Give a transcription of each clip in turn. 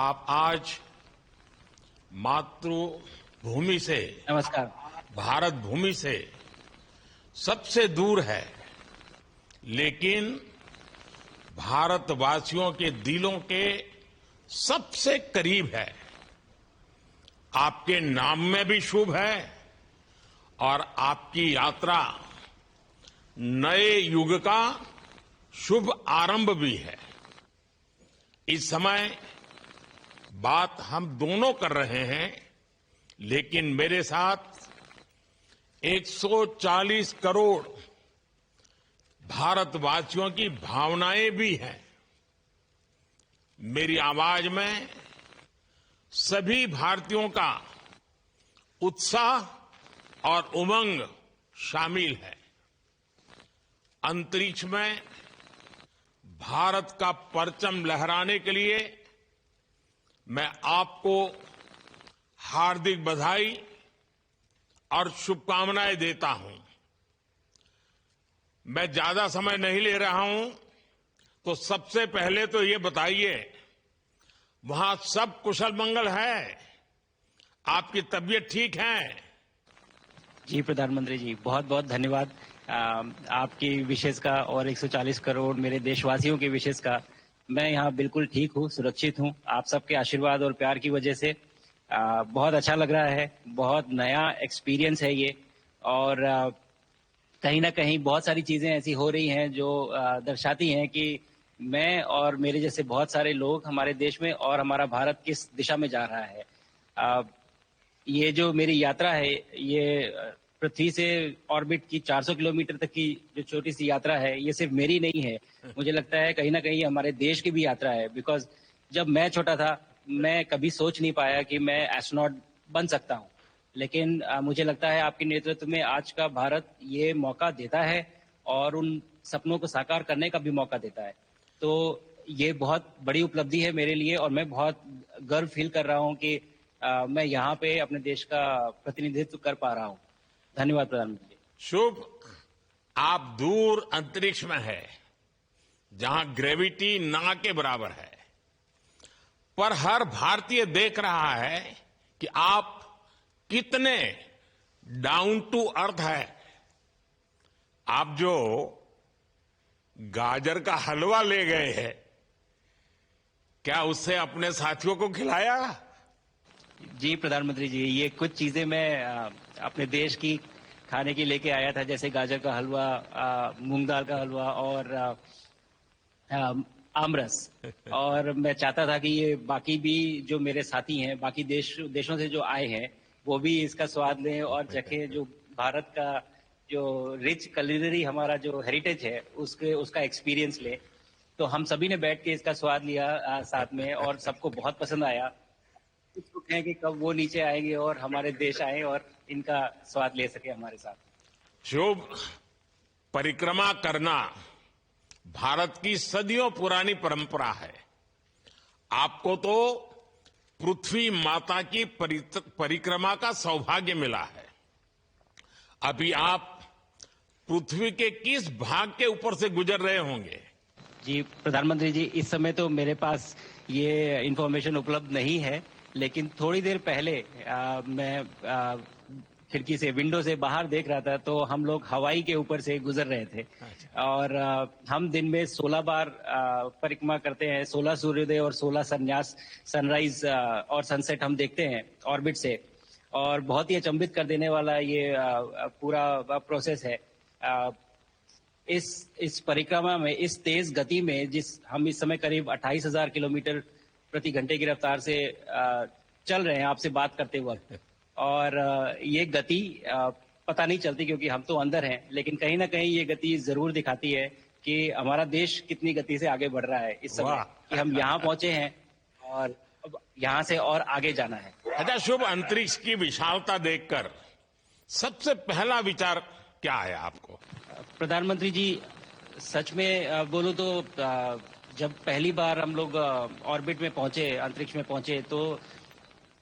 आप आज मातृभूमि से, नमस्कार। भारत भूमि से सबसे दूर है, लेकिन भारतवासियों के दिलों के सबसे करीब है। आपके नाम में भी शुभ है और आपकी यात्रा नए युग का शुभ आरंभ भी है। इस समय बात हम दोनों कर रहे हैं, लेकिन मेरे साथ 140 करोड़ भारतवासियों की भावनाएं भी हैं। मेरी आवाज में सभी भारतीयों का उत्साह और उमंग शामिल है। अंतरिक्ष में भारत का परचम लहराने के लिए मैं आपको हार्दिक बधाई और शुभकामनाएं देता हूं। मैं ज्यादा समय नहीं ले रहा हूं, तो सबसे पहले तो ये बताइए, वहां सब कुशल मंगल है? आपकी तबीयत ठीक है? जी प्रधानमंत्री जी, बहुत बहुत धन्यवाद आपकी विशेष का और 140 करोड़ मेरे देशवासियों की विशेष का। मैं यहाँ बिल्कुल ठीक हूँ, सुरक्षित हूँ। आप सबके आशीर्वाद और प्यार की वजह से बहुत अच्छा लग रहा है। बहुत नया एक्सपीरियंस है ये, और कहीं ना कहीं बहुत सारी चीजें ऐसी हो रही हैं जो दर्शाती हैं कि मैं और मेरे जैसे बहुत सारे लोग हमारे देश में और हमारा भारत किस दिशा में जा रहा है। ये जो मेरी यात्रा है, ये पृथ्वी से ऑर्बिट की 400 किलोमीटर तक की जो छोटी सी यात्रा है, ये सिर्फ मेरी नहीं है। मुझे लगता है कहीं ना कहीं हमारे देश की भी यात्रा है। बिकॉज जब मैं छोटा था, मैं कभी सोच नहीं पाया कि मैं एस्ट्रोनॉट बन सकता हूँ, लेकिन मुझे लगता है आपके नेतृत्व में आज का भारत ये मौका देता है और उन सपनों को साकार करने का भी मौका देता है। तो ये बहुत बड़ी उपलब्धि है मेरे लिए, और मैं बहुत गर्व फील कर रहा हूँ कि मैं यहाँ पे अपने देश का प्रतिनिधित्व कर पा रहा हूँ। धन्यवाद प्रधानमंत्री। शुभ। आप दूर अंतरिक्ष में है, जहां ग्रेविटी ना के बराबर है, पर हर भारतीय देख रहा है कि आप कितने डाउन टू अर्थ है। आप जो गाजर का हलवा ले गए हैं, क्या उससे अपने साथियों को खिलाया? जी प्रधानमंत्री जी, ये कुछ चीजें मैं अपने देश की खाने की लेके आया था, जैसे गाजर का हलवा, मूंग दाल का हलवा और आमरस। और मैं चाहता था कि ये बाकी भी जो मेरे साथी हैं, बाकी देशों से जो आए हैं, वो भी इसका स्वाद लें और चखें। जो भारत का जो रिच कलिनरी हमारा जो हेरिटेज है, उसका एक्सपीरियंस ले। तो हम सभी ने बैठ के इसका स्वाद लिया साथ में, और सबको बहुत पसंद आया। कुछ लोग कहें कि कब वो नीचे आएंगे और हमारे देश आए और इनका स्वाद ले सके हमारे साथ। शुभ। परिक्रमा करना भारत की सदियों पुरानी परंपरा है। आपको तो पृथ्वी माता की परिक्रमा का सौभाग्य मिला है। अभी आप पृथ्वी के किस भाग के ऊपर से गुजर रहे होंगे? जी प्रधानमंत्री जी, इस समय तो मेरे पास ये इंफॉर्मेशन उपलब्ध नहीं है, लेकिन थोड़ी देर पहले मैं खिड़की से, विंडो से बाहर देख रहा था, तो हम लोग हवाई के ऊपर से गुजर रहे थे। और हम दिन में 16 बार परिक्रमा करते हैं। 16 सूर्योदय और 16 संन्यास, सनराइज और सनसेट हम देखते हैं ऑर्बिट से। और बहुत ही अचंभित कर देने वाला ये पूरा प्रोसेस है। इस परिक्रमा में, इस तेज गति में, हम इस समय करीब 28,000 किलोमीटर प्रति घंटे की रफ्तार से चल रहे हैं आपसे बात करते वक्त। और ये गति पता नहीं चलती क्योंकि हम तो अंदर हैं, लेकिन कहीं ना कहीं ये गति जरूर दिखाती है कि हमारा देश कितनी गति से आगे बढ़ रहा है इस समय, कि हम यहाँ पहुंचे हैं और अब यहाँ से और आगे जाना है। अच्छा शुभ, अंतरिक्ष की विशालता देखकर सबसे पहला विचार क्या है आपको? प्रधानमंत्री जी, सच में बोलूं तो जब पहली बार हम लोग ऑर्बिट में पहुंचे, अंतरिक्ष में पहुंचे, तो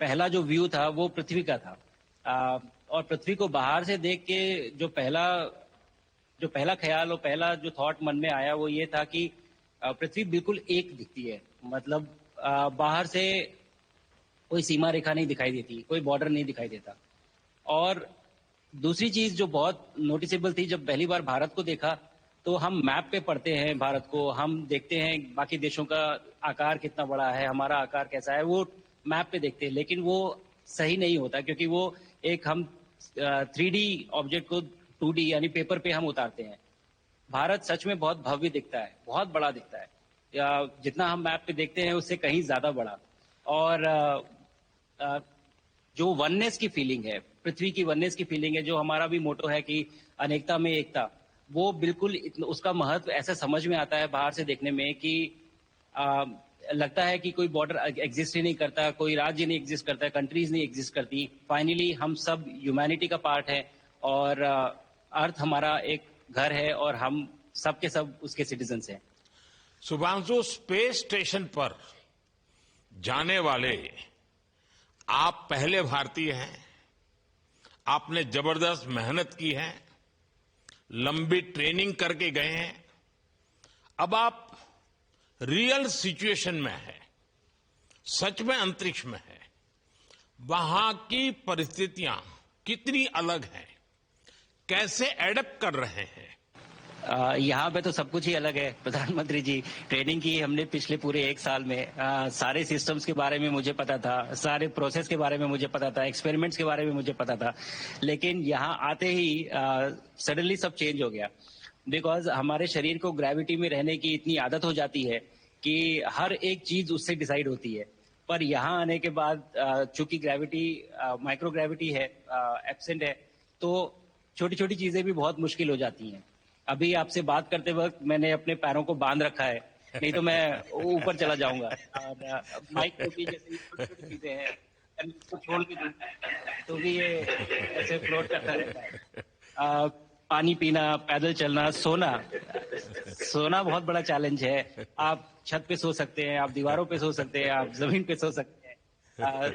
पहला जो व्यू था वो पृथ्वी का था। और पृथ्वी को बाहर से देख के जो पहला ख्याल और पहला जो थॉट मन में आया वो ये था कि पृथ्वी बिल्कुल एक दिखती है। मतलब बाहर से कोई सीमा रेखा नहीं दिखाई देती, कोई बॉर्डर नहीं दिखाई देता। और दूसरी चीज जो बहुत नोटिसेबल थी, जब पहली बार भारत को देखा तो हम मैप पे पढ़ते हैं भारत को, हम देखते हैं बाकी देशों का आकार कितना बड़ा है, हमारा आकार कैसा है, वो मैप पे देखते हैं, लेकिन वो सही नहीं होता, क्योंकि वो एक हम 3D ऑब्जेक्ट को 2D यानी पेपर पे हम उतारते हैं। भारत सच में बहुत भव्य दिखता है, बहुत बड़ा दिखता है, या जितना हम मैप पे देखते हैं उससे कहीं ज्यादा बड़ा। और जो वननेस की फीलिंग है, पृथ्वी की वननेस की फीलिंग है, जो हमारा भी मोटो है कि अनेकता में एकता, वो बिल्कुल उसका महत्व ऐसा समझ में आता है बाहर से देखने में कि लगता है कि कोई बॉर्डर एग्जिस्ट ही नहीं करता, कोई राज्य नहीं एग्जिस्ट करता, कंट्रीज नहीं एग्जिस्ट करती। फाइनली हम सब ह्यूमैनिटी का पार्ट है, और अर्थ हमारा एक घर है, और हम सब के सब उसके सिटीजन्स हैं। शुभांशु, स्पेस स्टेशन पर जाने वाले आप पहले भारतीय हैं। आपने जबरदस्त मेहनत की है, लंबी ट्रेनिंग करके गए हैं। अब आप रियल सिचुएशन में है, सच में अंतरिक्ष में है। वहां की परिस्थितियां कितनी अलग हैं, कैसे एडप्ट कर रहे हैं? यहाँ पे तो सब कुछ ही अलग है प्रधानमंत्री जी। ट्रेनिंग की हमने पिछले पूरे 1 साल में, सारे सिस्टम्स के बारे में मुझे पता था, सारे प्रोसेस के बारे में मुझे पता था, एक्सपेरिमेंट्स के बारे में मुझे पता था, लेकिन यहाँ आते ही सडनली सब चेंज हो गया। बिकॉज हमारे शरीर को ग्रेविटी में रहने की इतनी आदत हो जाती है कि हर एक चीज उससे डिसाइड होती है। पर यहाँ आने के बाद चूंकि ग्रेविटी माइक्रो ग्रेविटी है, एब्सेंट है, तो छोटी छोटी चीजें भी बहुत मुश्किल हो जाती हैं। अभी आपसे बात करते वक्त मैंने अपने पैरों को बांध रखा है, नहीं तो मैं ऊपर चला जाऊंगा। और माइक टोपी जैसी छोटी छोटी चीजें हैं, इसको छोड़ भी दूं तो भी ये ऐसे फ्लोट करता रहता है। पानी पीना, पैदल चलना, सोना बहुत बड़ा चैलेंज है। आप छत पे सो सकते हैं, आप दीवारों पे सो सकते हैं, आप जमीन पे सो सकते हैं।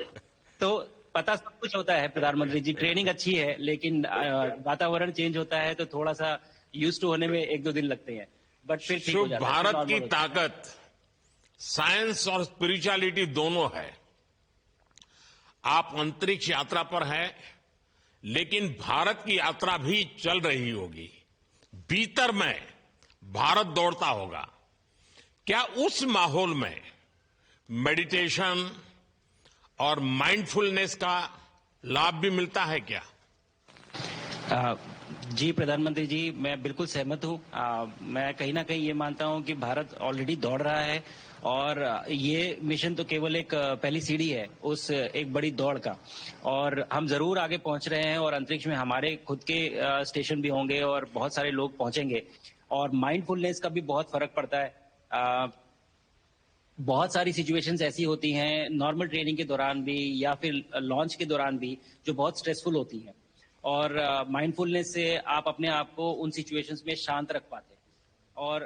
तो पता सब कुछ होता है प्रधानमंत्री जी, ट्रेनिंग अच्छी है, लेकिन वातावरण चेंज होता है तो थोड़ा सा यूज टू होने में 1-2 दिन लगते हैं, बट फिर ठीक हो जाता है। भारत की ताकत साइंस और स्पिरिचुअलिटी दोनों है। आप अंतरिक्ष यात्रा पर हैं, लेकिन भारत की यात्रा भी चल रही होगी। भीतर में भारत दौड़ता होगा। क्या उस माहौल में मेडिटेशन और माइंडफुलनेस का लाभ भी मिलता है क्या? जी प्रधानमंत्री जी, मैं बिल्कुल सहमत हूँ। मैं कहीं ना कहीं ये मानता हूँ कि भारत ऑलरेडी दौड़ रहा है, और ये मिशन तो केवल एक पहली सीढ़ी है उस एक बड़ी दौड़ का, और हम जरूर आगे पहुंच रहे हैं, और अंतरिक्ष में हमारे खुद के स्टेशन भी होंगे और बहुत सारे लोग पहुंचेंगे। और माइंडफुलनेस का भी बहुत फर्क पड़ता है। बहुत सारी सिचुएशंस ऐसी होती हैं नॉर्मल ट्रेनिंग के दौरान भी, या फिर लॉन्च के दौरान भी, जो बहुत स्ट्रेसफुल होती हैं, और माइंडफुलनेस से आप अपने आप को उन सिचुएशंस में शांत रख पाते हैं, और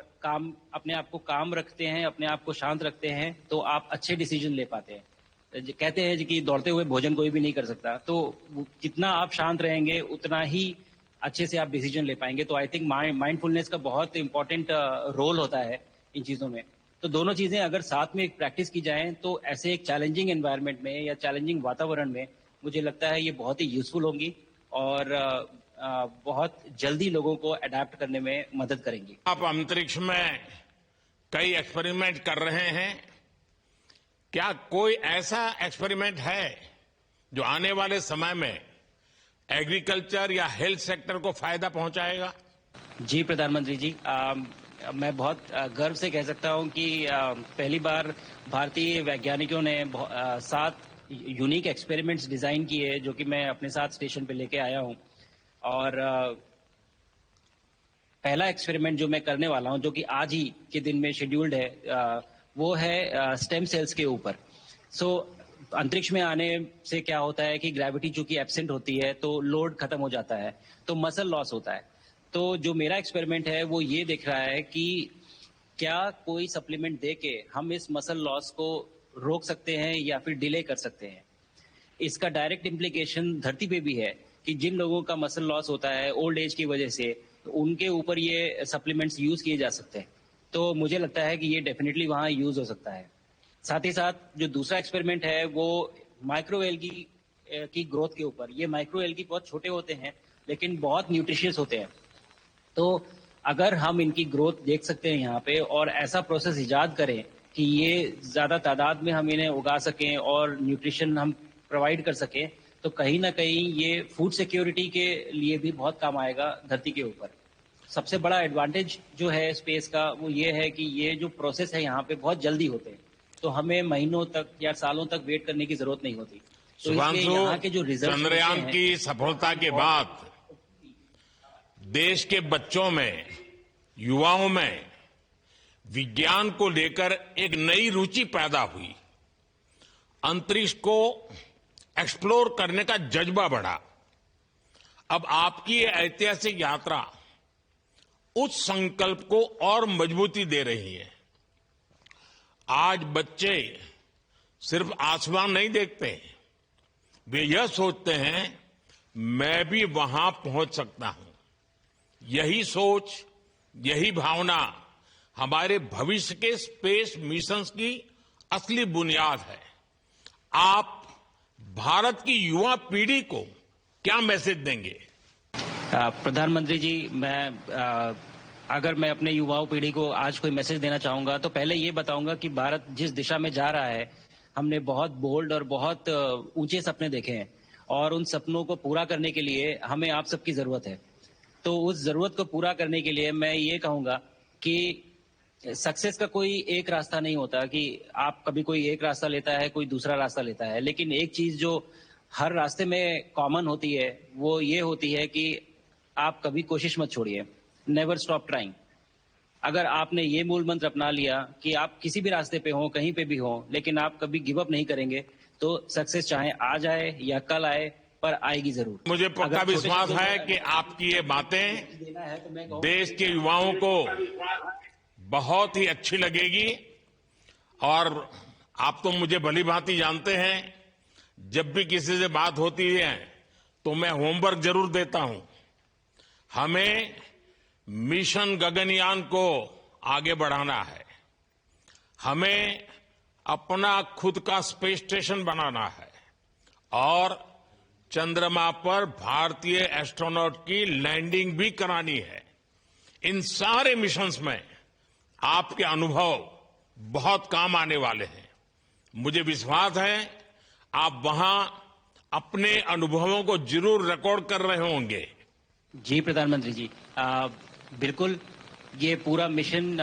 अपने आप को काम रखते हैं, अपने आप को शांत रखते हैं, तो आप अच्छे डिसीजन ले पाते हैं। कहते हैं कि दौड़ते हुए भोजन कोई भी नहीं कर सकता, तो जितना आप शांत रहेंगे उतना ही अच्छे से आप डिसीजन ले पाएंगे। तो आई थिंक माइंडफुलनेस का बहुत इंपॉर्टेंट रोल होता है इन चीजों में। तो दोनों चीजें अगर साथ में प्रैक्टिस की जाएं तो ऐसे एक चैलेंजिंग एनवायरनमेंट में या चैलेंजिंग वातावरण में मुझे लगता है ये बहुत ही यूजफुल होंगी, और बहुत जल्दी लोगों को अडेप्ट करने में मदद करेंगी। आप अंतरिक्ष में कई एक्सपेरिमेंट कर रहे हैं। क्या कोई ऐसा एक्सपेरिमेंट है जो आने वाले समय में एग्रीकल्चर या हेल्थ सेक्टर को फायदा पहुंचाएगा? जी प्रधानमंत्री जी, मैं बहुत गर्व से कह सकता हूं कि पहली बार भारतीय वैज्ञानिकों ने 7 यूनिक एक्सपेरिमेंट्स डिजाइन किए, जो कि मैं अपने साथ स्टेशन पे लेके आया हूं। और पहला एक्सपेरिमेंट जो मैं करने वाला हूं, जो कि आज ही के दिन में शेड्यूल्ड है, वो है स्टेम सेल्स के ऊपर। सो अंतरिक्ष में आने से क्या होता है कि ग्रेविटी चूंकि एब्सेंट होती है तो लोड खत्म हो जाता है, तो मसल लॉस होता है। तो जो मेरा एक्सपेरिमेंट है वो ये देख रहा है कि क्या कोई सप्लीमेंट दे के हम इस मसल लॉस को रोक सकते हैं या फिर डिले कर सकते हैं। इसका डायरेक्ट इम्प्लीकेशन धरती पे भी है कि जिन लोगों का मसल लॉस होता है ओल्ड एज की वजह से, तो उनके ऊपर ये सप्लीमेंट्स यूज किए जा सकते हैं। तो मुझे लगता है कि ये डेफिनेटली वहां यूज हो सकता है। साथ ही साथ जो दूसरा एक्सपेरिमेंट है वो माइक्रो एल्गी की ग्रोथ के ऊपर। ये माइक्रो एल्गी बहुत छोटे होते हैं लेकिन बहुत न्यूट्रिशियस होते हैं। तो अगर हम इनकी ग्रोथ देख सकते हैं यहाँ पे और ऐसा प्रोसेस इजाद करें कि ये ज्यादा तादाद में हम इन्हें उगा सकें और न्यूट्रिशन हम प्रोवाइड कर सकें, तो कहीं ना कहीं ये फूड सिक्योरिटी के लिए भी बहुत काम आएगा धरती के ऊपर। सबसे बड़ा एडवांटेज जो है स्पेस का वो ये है कि ये जो प्रोसेस है यहाँ पे बहुत जल्दी होते हैं, तो हमें महीनों तक या सालों तक वेट करने की जरूरत नहीं होती। तो इसलिए यहाँ के जो रिजल्ट चंद्रयान की सफलता के बाद देश के बच्चों में, युवाओं में विज्ञान को लेकर एक नई रुचि पैदा हुई। अंतरिक्ष को एक्सप्लोर करने का जज्बा बढ़ा। अब आपकी ये ऐतिहासिक यात्रा उस संकल्प को और मजबूती दे रही है। आज बच्चे सिर्फ आसमान नहीं देखते, वे यह सोचते हैं मैं भी वहां पहुंच सकता हूं। यही सोच, यही भावना हमारे भविष्य के स्पेस मिशंस की असली बुनियाद है। आप भारत की युवा पीढ़ी को क्या मैसेज देंगे? प्रधानमंत्री जी, अगर मैं अपने युवाओं पीढ़ी को आज कोई मैसेज देना चाहूंगा तो पहले ये बताऊंगा कि भारत जिस दिशा में जा रहा है, हमने बहुत बोल्ड और बहुत ऊंचे सपने देखे हैं और उन सपनों को पूरा करने के लिए हमें आप सबकी जरूरत है। तो उस जरूरत को पूरा करने के लिए मैं ये कहूंगा कि सक्सेस का कोई एक रास्ता नहीं होता कि आप कभी कोई एक रास्ता लेता है, कोई दूसरा रास्ता लेता है, लेकिन एक चीज जो हर रास्ते में कॉमन होती है वो ये होती है कि आप कभी कोशिश मत छोड़िए, नेवर स्टॉप ट्राइंग। अगर आपने ये मूल मंत्र अपना लिया कि आप किसी भी रास्ते पे हो, कहीं पे भी हो, लेकिन आप कभी गिव अप नहीं करेंगे, तो सक्सेस चाहे आज आए या कल आए पर आएगी जरूर। मुझे पक्का विश्वास है कि आपकी ये बातें देश के युवाओं को बहुत ही अच्छी लगेगी। और आप तो मुझे भली भांति जानते हैं, जब भी किसी से बात होती है तो मैं होमवर्क जरूर देता हूं। हमें मिशन गगनयान को आगे बढ़ाना है, हमें अपना खुद का स्पेस स्टेशन बनाना है और चंद्रमा पर भारतीय एस्ट्रोनॉट की लैंडिंग भी करानी है। इन सारे मिशंस में आपके अनुभव बहुत काम आने वाले हैं। मुझे विश्वास है आप वहां अपने अनुभवों को जरूर रिकॉर्ड कर रहे होंगे। जी प्रधानमंत्री जी, बिल्कुल। ये पूरा मिशन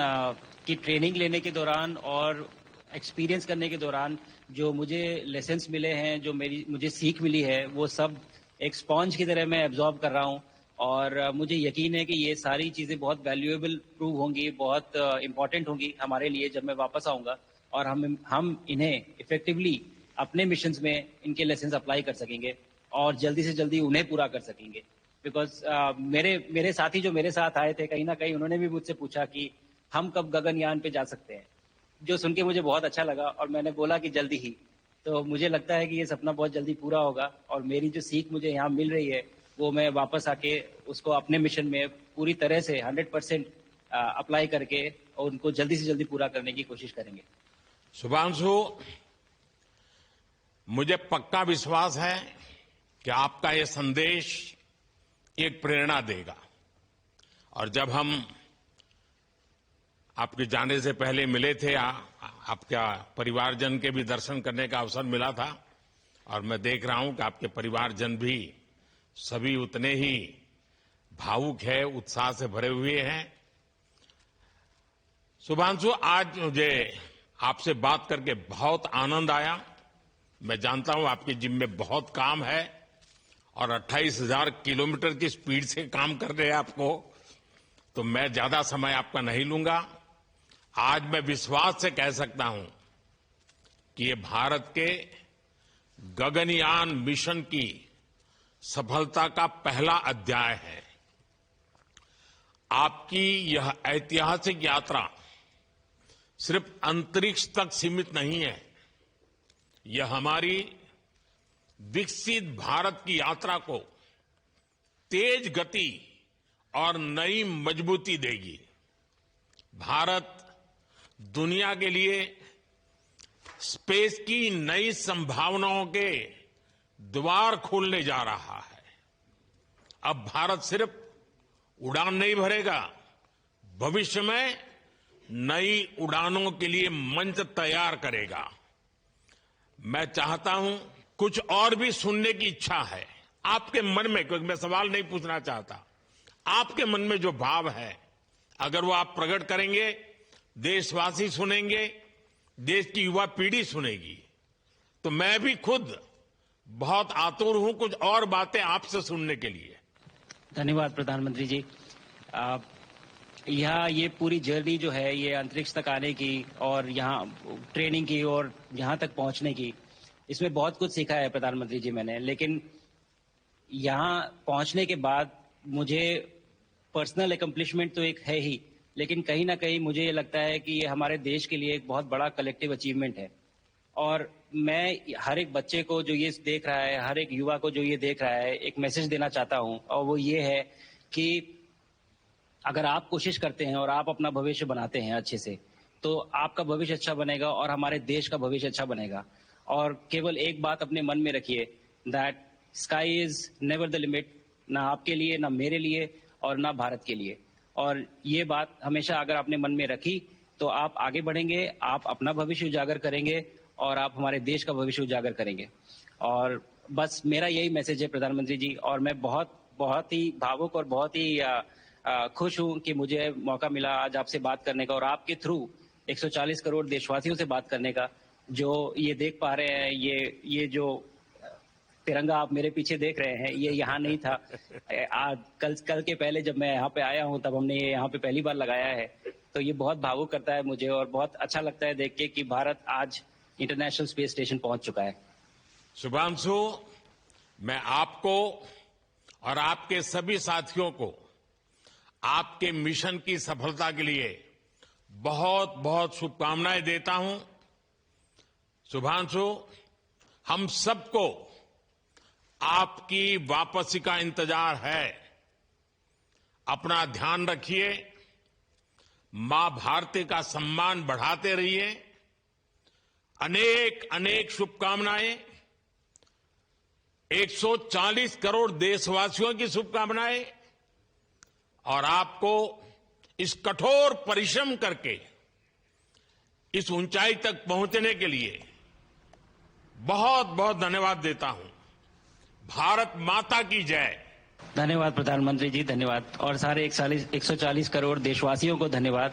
की ट्रेनिंग लेने के दौरान और एक्सपीरियंस करने के दौरान जो मुझे लेसन्स मिले हैं, जो मुझे सीख मिली है, वो सब एक स्पॉन्ज की तरह मैं एब्जॉर्ब कर रहा हूँ और मुझे यकीन है कि ये सारी चीजें बहुत वैल्यूएबल प्रूव होंगी, बहुत इंपॉर्टेंट होंगी हमारे लिए जब मैं वापस आऊंगा और हम इन्हें इफेक्टिवली अपने मिशंस में इनके लेसन्स अप्लाई कर सकेंगे और जल्दी से जल्दी उन्हें पूरा कर सकेंगे। बिकॉज मेरे साथी जो मेरे साथ आए थे, कहीं ना कहीं उन्होंने भी मुझसे पूछा कि हम कब गगनयान पे जा सकते हैं, जो सुन के मुझे बहुत अच्छा लगा और मैंने बोला कि जल्दी ही। तो मुझे लगता है कि ये सपना बहुत जल्दी पूरा होगा और मेरी जो सीख मुझे यहाँ मिल रही है वो मैं वापस आके उसको अपने मिशन में पूरी तरह से 100% अप्लाई करके और उनको जल्दी से जल्दी पूरा करने की कोशिश करेंगे। शुभांशु, मुझे पक्का विश्वास है कि आपका ये संदेश एक प्रेरणा देगा। और जब हम आपके जाने से पहले मिले थे, आपका परिवारजन के भी दर्शन करने का अवसर मिला था और मैं देख रहा हूं कि आपके परिवारजन भी सभी उतने ही भावुक है, उत्साह से भरे हुए हैं। शुभांशु, आज मुझे आपसे बात करके बहुत आनंद आया। मैं जानता हूं आपके जिम में बहुत काम है और 28,000 किलोमीटर की स्पीड से काम कर रहे हैं आपको, तो मैं ज्यादा समय आपका नहीं लूंगा। आज मैं विश्वास से कह सकता हूं कि ये भारत के गगनयान मिशन की सफलता का पहला अध्याय है। आपकी यह ऐतिहासिक यात्रा सिर्फ अंतरिक्ष तक सीमित नहीं है, यह हमारी विकसित भारत की यात्रा को तेज गति और नई मजबूती देगी। भारत दुनिया के लिए स्पेस की नई संभावनाओं के द्वार खोलने जा रहा है। अब भारत सिर्फ उड़ान नहीं भरेगा, भविष्य में नई उड़ानों के लिए मंच तैयार करेगा। मैं चाहता हूं, कुछ और भी सुनने की इच्छा है आपके मन में, क्योंकि मैं सवाल नहीं पूछना चाहता, आपके मन में जो भाव है अगर वो आप प्रकट करेंगे, देशवासी सुनेंगे, देश की युवा पीढ़ी सुनेगी, तो मैं भी खुद बहुत आतुर हूं कुछ और बातें आपसे सुनने के लिए। धन्यवाद प्रधानमंत्री जी। यहाँ ये पूरी जर्नी जो है ये अंतरिक्ष तक आने की और यहाँ ट्रेनिंग की और यहाँ तक पहुँचने की, इसमें बहुत कुछ सीखा है प्रधानमंत्री जी मैंने। लेकिन यहाँ पहुँचने के बाद मुझे पर्सनल एकम्प्लिशमेंट तो एक है ही, लेकिन कहीं ना कहीं मुझे ये लगता है कि ये हमारे देश के लिए एक बहुत बड़ा कलेक्टिव अचीवमेंट है। और मैं हर एक बच्चे को जो ये देख रहा है, हर एक युवा को जो ये देख रहा है, एक मैसेज देना चाहता हूँ, और वो ये है कि अगर आप कोशिश करते हैं और आप अपना भविष्य बनाते हैं अच्छे से, तो आपका भविष्य अच्छा बनेगा और हमारे देश का भविष्य अच्छा बनेगा। और केवल एक बात अपने मन में रखिए, that sky is never the limit, ना आपके लिए, ना मेरे लिए और ना भारत के लिए। और ये बात हमेशा अगर आपने मन में रखी तो आप आगे बढ़ेंगे, आप अपना भविष्य उजागर करेंगे और आप हमारे देश का भविष्य उजागर करेंगे। और बस मेरा यही मैसेज है प्रधानमंत्री जी। और मैं बहुत ही भावुक और बहुत ही खुश हूं कि मुझे मौका मिला आज आपसे बात करने का और आपके थ्रू 140 करोड़ देशवासियों से बात करने का। जो ये देख पा रहे हैं, ये जो तिरंगा आप मेरे पीछे देख रहे हैं, ये यहाँ नहीं था। आज कल के पहले जब मैं यहाँ पे आया हूँ तब हमने ये यहाँ पे पहली बार लगाया है। तो ये बहुत भावुक करता है मुझे और बहुत अच्छा लगता है देख के कि भारत आज इंटरनेशनल स्पेस स्टेशन पहुंच चुका है। शुभांशु, मैं आपको और आपके सभी साथियों को आपके मिशन की सफलता के लिए बहुत बहुत शुभकामनाएं देता हूं। शुभांशु, हम सबको आपकी वापसी का इंतजार है। अपना ध्यान रखिए, मां भारती का सम्मान बढ़ाते रहिए। अनेक अनेक शुभकामनाएं, 140 करोड़ देशवासियों की शुभकामनाएं, और आपको इस कठोर परिश्रम करके इस ऊंचाई तक पहुंचने के लिए बहुत बहुत धन्यवाद देता हूं। भारत माता की जय। धन्यवाद प्रधानमंत्री जी, धन्यवाद। और सारे 140 करोड़ देशवासियों को धन्यवाद।